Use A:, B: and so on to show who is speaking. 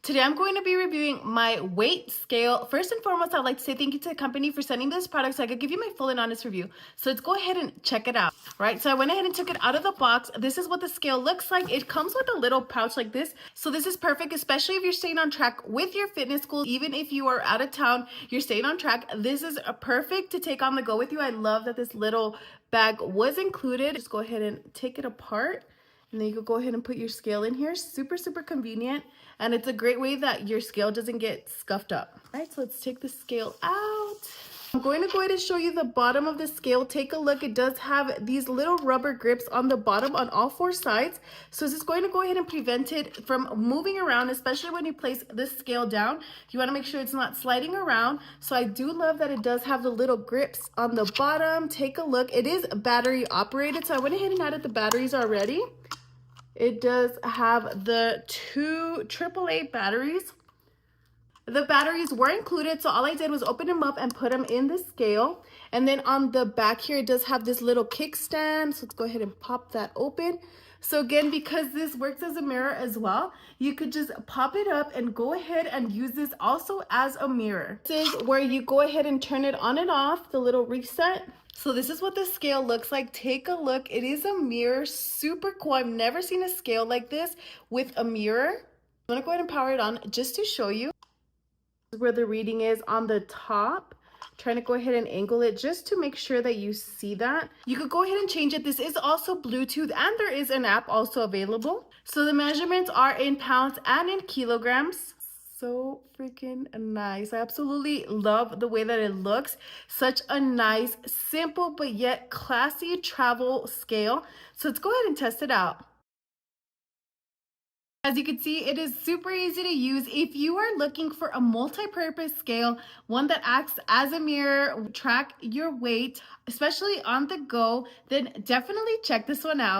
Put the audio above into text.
A: Today I'm going to be reviewing my weight scale. First and foremost, I'd like to say thank you to the company for sending this product so I could give you my full and honest review. So let's go ahead and check it out. Right, so I went ahead and took it out of the box. This is what the scale looks like. It comes with a little pouch like this. So this is perfect, especially if you're staying on track with your fitness goals. Even if you are out of town, you're staying on track. This is perfect to take on the go with you. I love that this little bag was included. Just go ahead and take it apart. And then you can go ahead and put your scale in here. Super, super convenient. And it's a great way that your scale doesn't get scuffed up. All right, so let's take the scale out. I'm going to go ahead and show you the bottom of the scale. Take a look. It does have these little rubber grips on the bottom on all four sides. So this is going to go ahead and prevent it from moving around, especially when you place this scale down. You want to make sure it's not sliding around. So I do love that it does have the little grips on the bottom. Take a look. It is battery operated. So I went ahead and added the batteries already. It does have the two AAA batteries. The batteries were included, so all I did was open them up and put them in the scale. And then on the back here, it does have this little kickstand. So let's go ahead and pop that open. So again, because this works as a mirror as well, you could just pop it up and go ahead and use this also as a mirror. This is where you go ahead and turn it on and off, the little reset. So this is what the scale looks like. Take a look. It is a mirror. Super cool. I've never seen a scale like this with a mirror. I'm going to go ahead and power it on just to show you. This is where the reading is on the top. Trying to go ahead and angle it just to make sure that you see that. You could go ahead and change it. This is also Bluetooth and there is an app also available. So the measurements are in pounds and in kilograms. So freaking nice. I absolutely love the way that it looks. Such a nice, simple, but yet classy travel scale. So let's go ahead and test it out. As you can see, it is super easy to use. If you are looking for a multi-purpose scale, one that acts as a mirror, track your weight, especially on the go, then definitely check this one out.